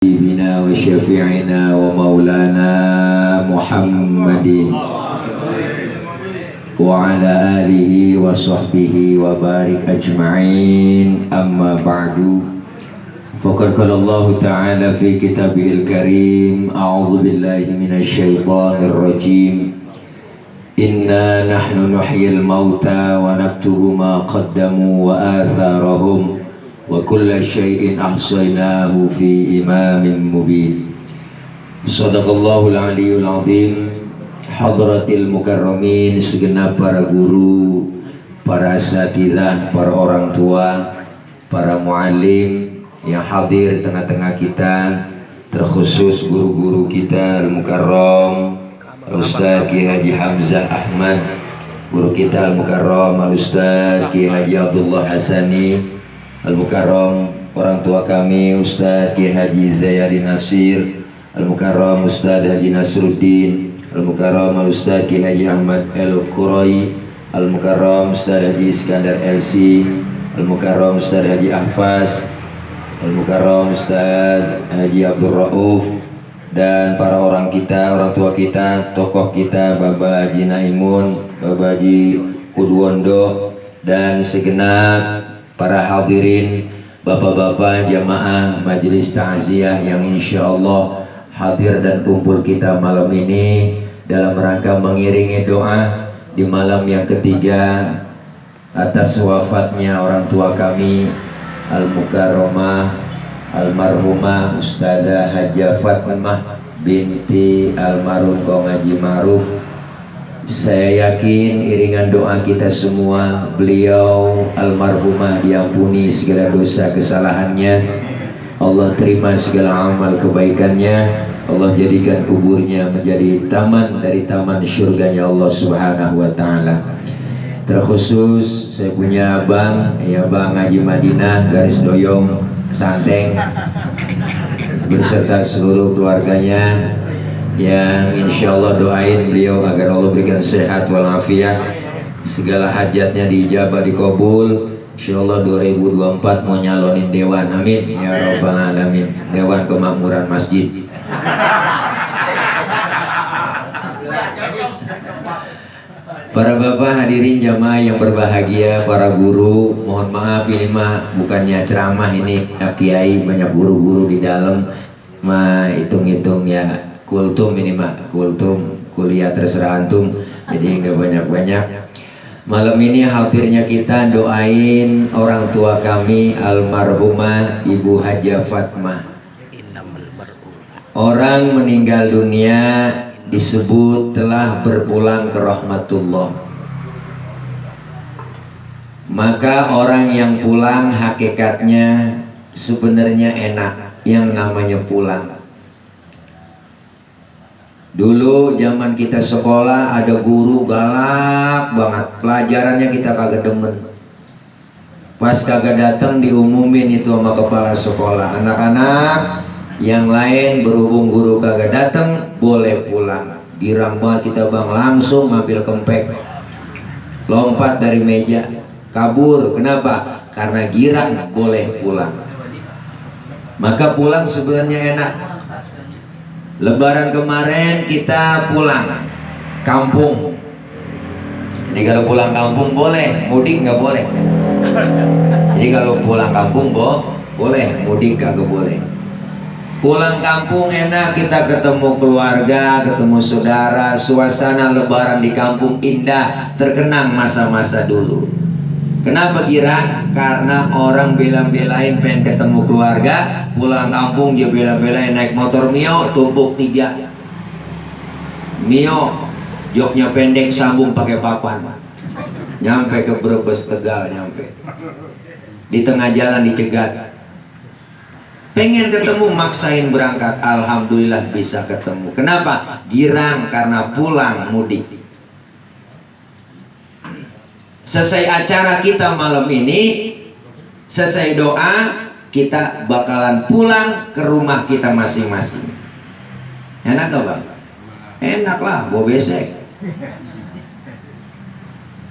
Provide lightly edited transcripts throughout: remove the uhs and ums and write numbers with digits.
حبيبنا وشفيعنا ومولانا محمد وعلى آله وصحبه وبارك أجمعين. أما بعد، فقد قال الله تعالى في كتابه الكريم: أعوذ بالله من الشيطان الرجيم، إنا نحن نحيي الموتى ونكتب ما قدموا وآثارهم وكل شيء أحصيناه في إمام مبين. صدق الله العلي العظيم. Hadratil mukarramin, segenap para guru, para asatidzah, para orang tua, para muallim yang hadir tengah-tengah kita, terkhusus guru-guru kita Al-Mukarram Ustaz Ki Haji Hamzah Ahmad, guru kita Al-Mukarram Ustaz Ki Haji Abdullah Hasani Al-Mukarram, orang tua kami Ustaz Ki Haji Zayadi Nasir Al-Mukarram, Ustaz Haji Nasruddin Al-Mukarram, Ustaz Ki Haji Ahmad Al-Qurai Al-Mukarram, Ustaz Haji Iskandar LC Al-Mukarram, Ustaz Haji Ahfaz Al-Mukarram, Ustaz Haji Abdul Rauf, dan para orang kita, orang tua kita, tokoh kita, Bapak Haji Naimun, Bapak Haji Udwondo, dan segenap para hadirin, bapak-bapak jamaah majelis ta'ziah yang insya Allah hadir dan kumpul kita malam ini dalam rangka mengiringi doa di malam yang ketiga atas wafatnya orang tua kami Al-Mukarramah Almarhumah Ustadzah Hajjah Fatimah binti Almarhum Kong Haji Ma'ruf. Saya yakin iringan doa kita semua, beliau almarhumah diampuni segala dosa kesalahannya, Allah terima segala amal kebaikannya, Allah jadikan kuburnya menjadi taman dari taman syurganya Allah Subhanahu wa ta'ala. Terkhusus saya punya abang, ya Bang Haji Madinah garis doyong Santeng beserta seluruh keluarganya, yang insya Allah doain beliau agar Allah berikan sehat walafiat, segala hajatnya diijabah dikabul. Insya Allah 2024 mau nyalonin dewan, amin ya rabbal alamin, dewan kemakmuran masjid. Para bapak hadirin jamaah yang berbahagia, para guru, mohon maaf ini mah bukannya ceramah, ini kiai, banyak guru-guru di dalam mah hitung-hitung ya kultum, ini mah kultum, kuliah terserah antum, jadi nggak banyak-banyak. Malam ini hadirnya kita doain orang tua kami almarhumah Ibu Hajjah Fatimah. Orang meninggal dunia disebut telah berpulang ke rahmatullah. Maka orang yang pulang hakikatnya sebenarnya enak, yang namanya pulang. Dulu zaman kita sekolah ada guru galak banget, pelajarannya kita kagak demen. Pas kagak datang diumumin itu sama kepala sekolah, anak-anak yang lain berhubung guru kagak datang boleh pulang. Girang banget kita bang, langsung ngambil kempek, lompat dari meja, kabur. Kenapa? Karena girang boleh pulang. Maka pulang sebenarnya enak. Lebaran kemarin kita pulang kampung. Jadi kalau pulang kampung boleh, mudik nggak boleh. Jadi kalau pulang kampung boleh, mudik kagak boleh. Pulang kampung enak, kita ketemu keluarga, ketemu saudara, suasana lebaran di kampung indah, terkenang masa-masa dulu. Kenapa girang? Karena orang bela-belain pengen ketemu keluarga, pulang kampung dia bela-belain naik motor Mio tumpuk 3. Mio joknya pendek sambung pakai papan, nyampe ke Brebes Tegal, nyampe di tengah jalan dicegat. Pengen ketemu, maksain berangkat, alhamdulillah bisa ketemu. Kenapa? Girang karena pulang mudik. Selesai acara kita malam ini, selesai doa, kita bakalan pulang ke rumah kita masing-masing. Enak gak bang? Enak lah, bawa besek.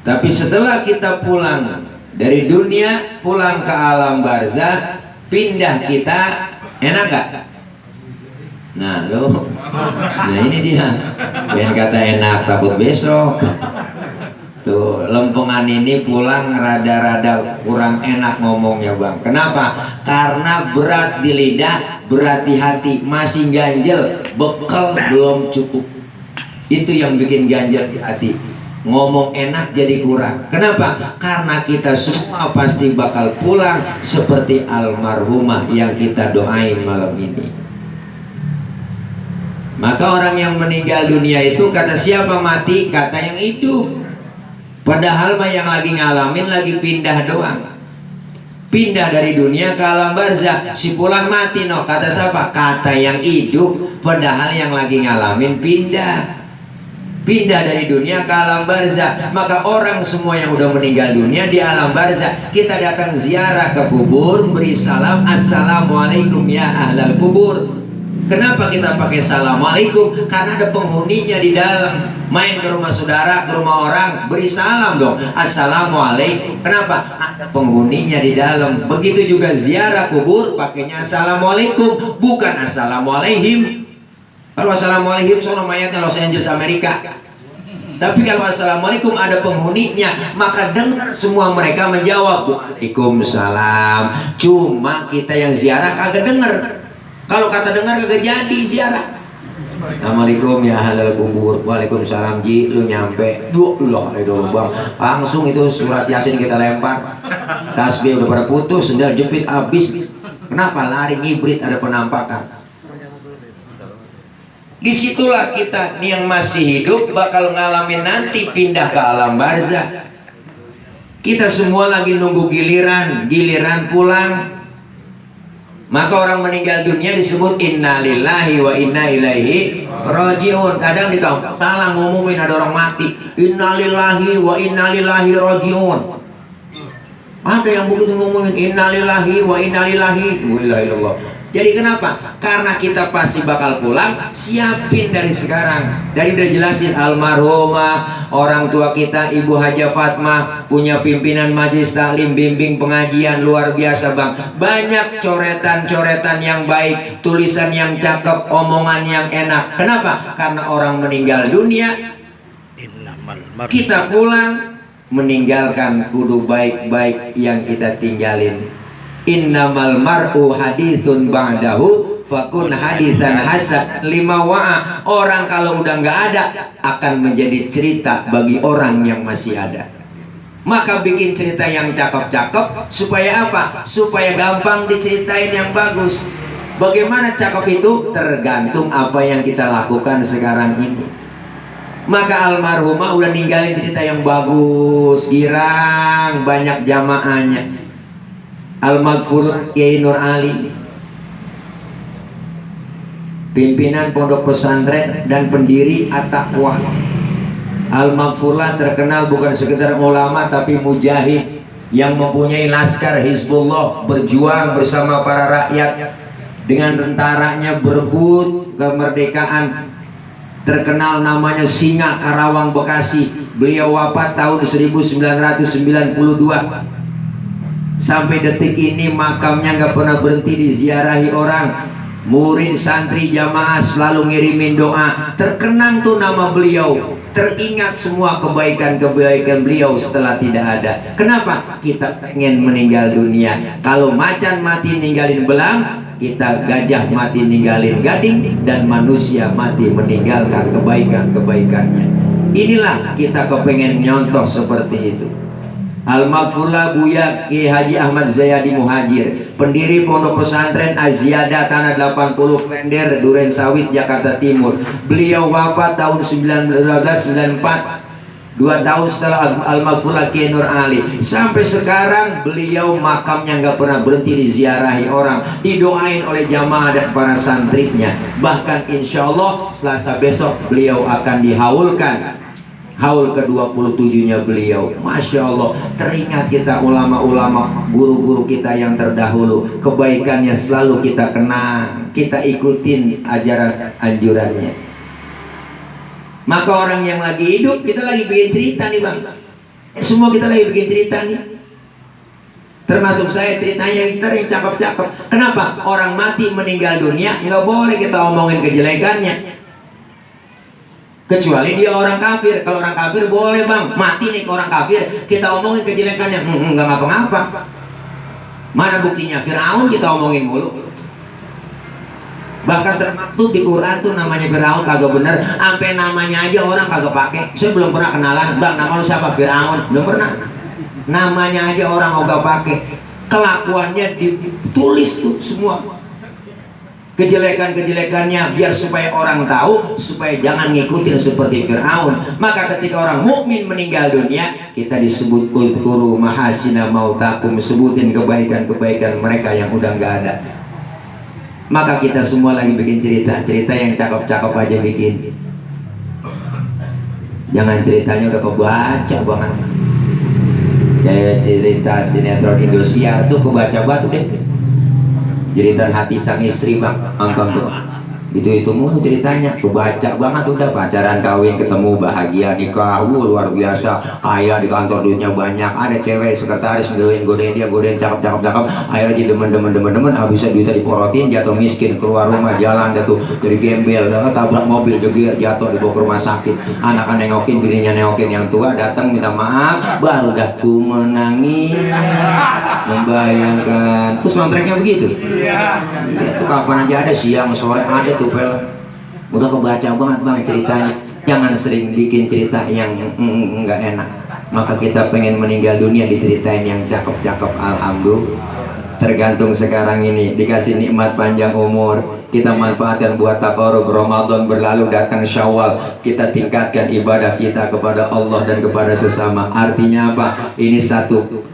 Tapi setelah kita pulang dari dunia, pulang ke alam barzah, pindah kita, enak gak? Nah lo, nah ini dia. Pengen kata enak takut besok. Tuh lempengan ini pulang rada-rada kurang enak ngomongnya bang. Kenapa? Karena berat di lidah, berat di hati, masih ganjel, bekal belum cukup. Itu yang bikin ganjel di hati. Ngomong enak jadi kurang. Kenapa? Karena kita semua pasti bakal pulang seperti almarhumah yang kita doain malam ini. Maka orang yang meninggal dunia itu kata siapa mati? Kata yang hidup. Padahal mah yang lagi ngalamin lagi pindah doang. Pindah dari dunia ke alam barzah. Si pulang mati no. Kata siapa? Kata yang hidup. Padahal yang lagi ngalamin pindah. Pindah dari dunia ke alam barzah. Maka orang semua yang udah meninggal dunia di alam barzah, kita datang ziarah ke kubur, beri salam, assalamualaikum ya ahlal kubur. Kenapa kita pakai assalamualaikum? Karena ada penghuninya di dalam. Main ke rumah saudara, ke rumah orang, beri salam dong, assalamualaikum. Kenapa? Ada penghuninya di dalam. Begitu juga ziarah kubur, pakainya assalamualaikum, bukan assalamualaikum. Kalau assalamualaikum soal mayatnya Los Angeles Amerika. Tapi kalau assalamualaikum ada penghuninya, maka dengar semua mereka menjawab waalaikumsalam. Cuma kita yang ziarah kagak dengar. Kalau kata dengar kagak jadi ziarah. Assalamualaikum ya halal kubur. Waalaikumsalam ji, lu nyampe. Duh, bang. Langsung itu surat Yasin kita lempar. Tasbih udah pada putus, sendal jepit habis. Kenapa? Lari ngibrit, ada penampakan. Disitulah kita nih yang masih hidup bakal ngalamin nanti pindah ke alam barzah. Kita semua lagi nunggu giliran pulang. Maka orang meninggal dunia disebut innalillahi wa inna ilaihi rajiun. Kadang di kampung salah ngumumin ada orang mati, innalillahi wa inna ilaihi rajiun. Ada yang begitu ngumumin innalillahi wa inna ilaihi rajiun. Jadi kenapa? Karena kita pasti bakal pulang, siapin dari sekarang. Dari udah jelasin almarhumah, orang tua kita Ibu Haja Fatmah punya pimpinan majelis taklim bimbing pengajian luar biasa bang. Banyak coretan-coretan yang baik, tulisan yang cakep, omongan yang enak. Kenapa? Karena orang meninggal dunia, kita pulang meninggalkan kudu baik-baik yang kita tinggalin. Innamal mar'u hadithun ba'dahu fakun hadisan hasan lima wa'a. Orang kalau udah nggak ada akan menjadi cerita bagi orang yang masih ada. Maka bikin cerita yang cakep-cakep supaya apa? Supaya gampang diceritain yang bagus. Bagaimana cakep itu? Tergantung apa yang kita lakukan sekarang ini. Maka almarhumah udah ninggalin cerita yang bagus, girang, banyak jamaahnya. Al-Maghfur Kiai Nur Ali, pimpinan pondok pesantren dan pendiri At-Taqwa. Al-Maghfurlah terkenal bukan sekedar ulama tapi mujahid yang mempunyai laskar Hizbullah, berjuang bersama para rakyat dengan tentaranya berebut kemerdekaan. Terkenal namanya Singa Karawang Bekasi. Beliau wafat tahun 1992. Sampai detik ini makamnya nggak pernah berhenti diziarahi orang. Murid, santri, jamaah selalu ngirimin doa. Terkenang tuh nama beliau. Teringat semua kebaikan-kebaikan beliau setelah tidak ada. Kenapa? Kita pengen meninggal dunia. Kalau macan mati ninggalin belang, kita gajah mati ninggalin gading, dan manusia mati meninggalkan kebaikan-kebaikannya. Inilah kita kepengen nyontoh seperti itu. Al-Maghfurlah Buya Ki Haji Ahmad Zayadi Muhajir, pendiri pondok pesantren Az-Ziyadah Tanah 80 Klender, Duren Sawit, Jakarta Timur. Beliau wafat tahun 1994, 2 tahun setelah Al-Maghfurlah Kiai Nur Ali. Sampai sekarang beliau makamnya nggak pernah berhenti diziarahi orang, didoain oleh jamaah dan para santrinya. Bahkan insya Allah Selasa besok beliau akan dihaulkan haul ke-27-nya beliau. Masya Allah, teringat kita ulama-ulama, guru-guru kita yang terdahulu. Kebaikannya selalu kita kenang, kita ikutin ajaran anjurannya. Maka orang yang lagi hidup, kita lagi bikin cerita nih bang. Semua kita lagi bikin cerita nih. Termasuk saya ceritanya yang cakep-cakep. Kenapa? Orang mati meninggal dunia nggak boleh kita omongin kejelekannya. Kecuali dia orang kafir. Kalau orang kafir boleh bang. Mati nih orang kafir, kita omongin kejelekannya. Nggak ngapa-ngapa. Mana buktinya? Firaun kita omongin mulu. Bahkan termaktub di Quran tuh namanya Firaun kagak bener. Sampai namanya aja orang kagak pakai. Saya belum pernah kenalan. Bang, nama lu siapa? Firaun. Belum pernah. Namanya aja orang ogah pakai. Kelakuannya ditulis tuh semua. Kejelekan-kejelekannya biar supaya orang tahu, supaya jangan ngikutin seperti Firaun. Maka ketika orang mukmin meninggal dunia, kita disebut udhkuru mahasina mautakum, sebutin kebaikan-kebaikan mereka yang udah nggak ada. Maka kita semua lagi bikin cerita yang cakep-cakep aja bikin. Jangan ceritanya udah kebaca banget. Kayak cerita sinetron Indosiar tuh kebaca batu deh. Jeritan hati sang istri bang, nonton tuh. Itu mulu ceritanya, kebaca banget udah. Pacaran, kawin, ketemu, bahagia, nikah, luar biasa, kaya di kantor, duitnya banyak. Ada cewek sekretaris godain dia, cakep, akhirnya jadi demen, habisnya duitnya diporotin, jatuh miskin, keluar rumah, jalan dah tuh, jadi gembel, tabrak mobil, jeger, jatuh, dibawa ke rumah sakit. Anak nengokin, bininya nengokin, yang tua datang minta maaf, baru dah ku menangis, membayangkan. Terus soundtracknya begitu. Iya. Itu kapan aja ada, siang, sore ada tuh film. Udah kebaca banget bang ceritanya. Jangan sering bikin cerita yang nggak enak. Maka kita pengen meninggal dunia diceritain yang cakep-cakep. Alhamdulillah. Tergantung sekarang ini dikasih nikmat panjang umur, kita manfaatkan buat taqarrub. Ramadan berlalu, datang Syawal, kita tingkatkan ibadah kita kepada Allah dan kepada sesama. Artinya apa? Ini satu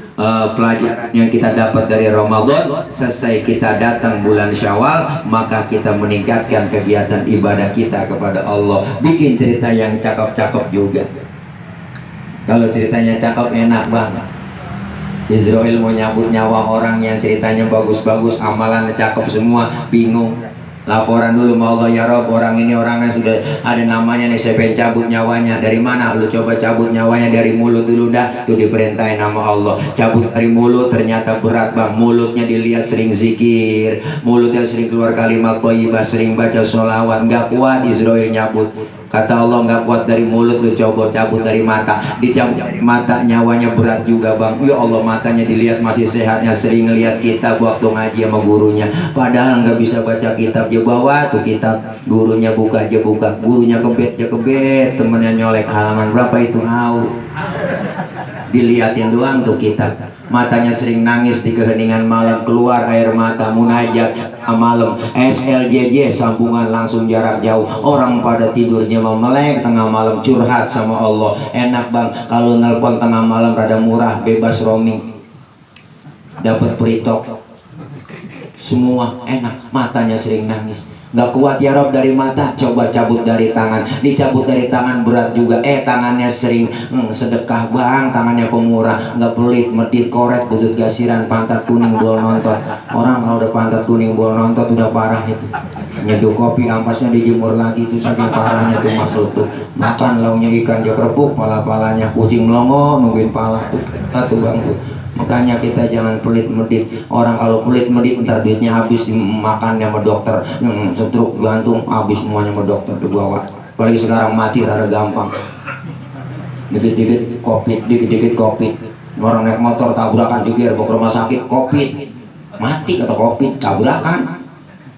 pelajaran yang kita dapat dari Ramadan. Selesai kita datang bulan Syawal, maka kita meningkatkan kegiatan ibadah kita kepada Allah. Bikin cerita yang cakep-cakep juga. Kalau ceritanya cakep enak banget. Israel mau nyabut nyawa orang yang ceritanya bagus-bagus, amalannya cakep semua, bingung. Laporan dulu sama Allah, ya Rob, orang ini orangnya sudah ada namanya nih, saya pengen cabut nyawanya. Dari mana? Lu coba cabut nyawanya dari mulut dulu dah. Tuh diperintahin nama Allah, cabut dari mulut. Ternyata berat bang, mulutnya dilihat sering zikir, mulutnya sering keluar kalimat thayyibah, sering baca sholawat. Nggak kuat Israel nyabut. Kata Allah, nggak kuat dari mulut, lu coba cabut dari mata. Dicabut dari mata, nyawanya berat juga bang. Ya Allah, matanya dilihat masih sehatnya, sering ngelihat kitab waktu ngaji sama gurunya, padahal nggak bisa baca kitab. Dia bawa tuh kitab, gurunya buka aja buka, gurunya kebet, temennya nyolek halaman berapa itu tahu. Dilihatin doang tuh kitab. Matanya sering nangis di keheningan malam, keluar air mata, munajat malam, SLJJ, sambungan langsung jarak jauh. Orang pada tidurnya memelek, tengah malam curhat sama Allah. Enak bang, kalau nelpon tengah malam rada murah, bebas roaming, dapat pritok, semua enak. Matanya sering nangis, nggak kuat ya Rob dari mata, coba cabut dari tangan. Dicabut dari tangan berat juga. Tangannya sering sedekah bang, tangannya pemurah, nggak pelit, medit, korek, butut gasiran, pantat kuning, bol nontot. Orang kalau udah pantat kuning, bol nontot udah parah itu. Nyeduh kopi, ampasnya dijemur lagi, itu saking parahnya tuh makhluk tuh. Makan launya ikan dia kerepuk, pala-palanya kucing melongo nungguin pala tuh. Tuh bang tuh. Makanya kita jangan pelit medit. Orang kalau pelit medit ntar duitnya habis dimakannya sama dokter, stroke, jantung, habis semuanya sama dokter dibawa. Apalagi sekarang mati rada gampang. Dikit-dikit covid. Orang naik motor tabrakan juga bawa ke rumah sakit covid. Mati kata covid, tabrakan.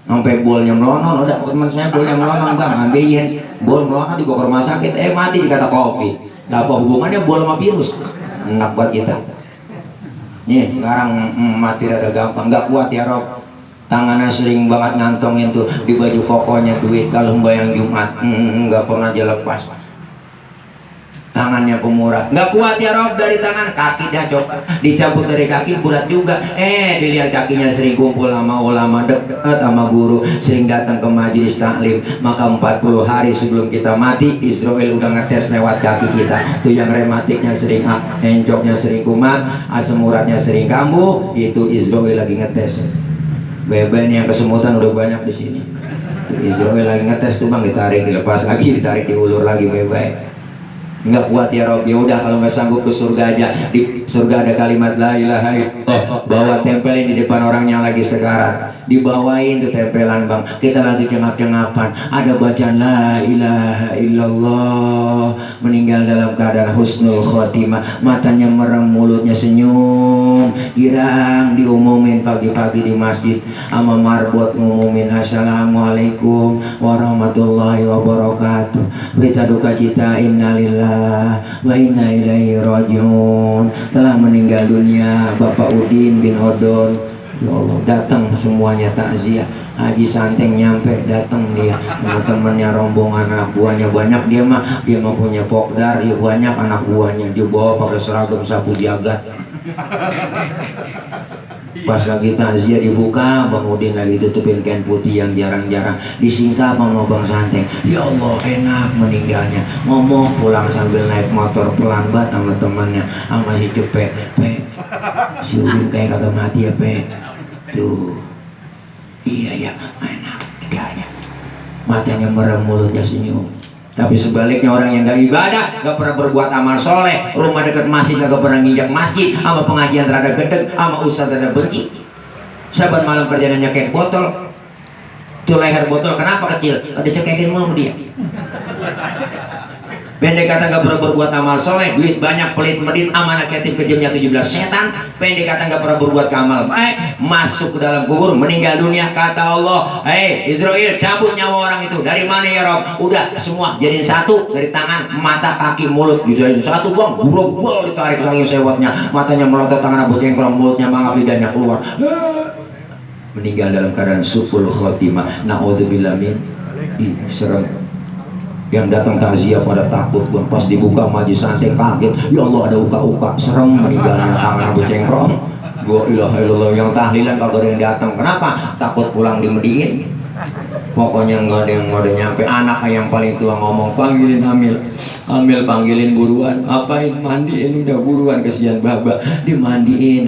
Sampai bolnya melonon, ada teman saya bolnya melonon bang, ambilin bol melonon dibawa ke rumah sakit, mati dikata covid. Apa hubungannya bol sama virus? Enak buat kita. Nih sekarang mati rada gampang, nggak kuat ya Rob. Tangannya sering banget ngantongin tuh di baju kokonya duit, kalau bayang Jumat nggak pernah dia lepas. Tangannya pemurah, nggak kuat ya Rob dari tangan. Kaki dah coba dicabut dari kaki, berat juga. Dilihat kakinya sering kumpul sama ulama, deket sama guru, sering datang ke majelis taklim. Maka 40 hari sebelum kita mati, Israel udah ngetes lewat kaki kita. Tuh yang rematiknya sering encoknya sering kumat, asam uratnya sering kambuh, itu Israel lagi ngetes. Beben yang kesemutan udah banyak di sini. Israel lagi ngetes tuh bang, ditarik dilepas lagi, ditarik diulur lagi bebe. Nggak kuat ya Rob, ya udah kalau nggak sanggup ke surga aja. Di surga ada kalimat la ilaha illallah, bawa tempelin di depan orang yang lagi sekarat, dibawain tuh tempelan bang, kita lagi cengap-cengapan, ada bacaan la ilaha illallah, meninggal dalam keadaan husnul khotimah, matanya merem, mulutnya senyum, girang, diumumin pagi-pagi di masjid sama marbot ngumumin assalamualaikum warahmatullahi wabarakatuh, berita duka cita innalillah wa inna ilaihi rajiun, telah meninggal dunia Bapak Udin bin Odon. Ya Allah, datang semuanya takziah. Haji Santeng nyampe, datang dia teman-temannya, rombongan anak buahnya banyak, dia mah punya pokdar ya, banyak anak buahnya, dia bawa pakai seragam sapu jagat. Pas lagi takziah dibuka, Bang Udin lagi tutupin kain putih yang jarang-jarang, disingkap sama Bang Santeng. Ya Allah, enak meninggalnya. Ngomong pulang sambil naik motor pelan banget sama temannya, sama si Cepet. Si Udin kayak kagak mati ya Pe. Tuh, iya ya, enak tiganya. Matanya merem, mulutnya senyum. Tapi sebaliknya orang yang gak ibadah, gak pernah berbuat amal soleh, rumah dekat masjid gak pernah nginjak masjid, sama pengajian rada gedeg, sama ustaz rada benci. Saban malam kerjanya nyekek botol. Tuh leher botol kenapa kecil? Ada cekekin mau dia. Pendek kata gak pernah berbuat amal soleh, duit banyak, pelit medit, amanah yatim kejamnya 17 setan. Pendek kata gak pernah berbuat amal baik, masuk ke dalam kubur, meninggal dunia. Kata Allah, hei Israel, cabut nyawa orang itu. Dari mana ya Rob? Udah semua jadiin satu, dari tangan, mata, kaki, mulut dijadiin satu bang. Buruk ditarik saking sewotnya, matanya melotot, tangan abu cengkram, mulutnya mangap, lidahnya keluar. Meninggal dalam keadaan su'ul khotimah. Na'udzubillah min. Serem. Yang datang takziah pada takut pun, pas dibuka Haji Santeng kaget, ya Allah ada uka-uka, serem meninggalnya, tangan abu cengkrom. Gua ilaha illallah, yang tahlilan kagak ada yang datang. Kenapa? Takut pulang dimediin. Pokoknya nggak ada yang mau nyampe. Anak yang paling tua ngomong, panggilin Amil, panggilin buruan. Apain mandiin, udah buruan, kesian baba dimandiin.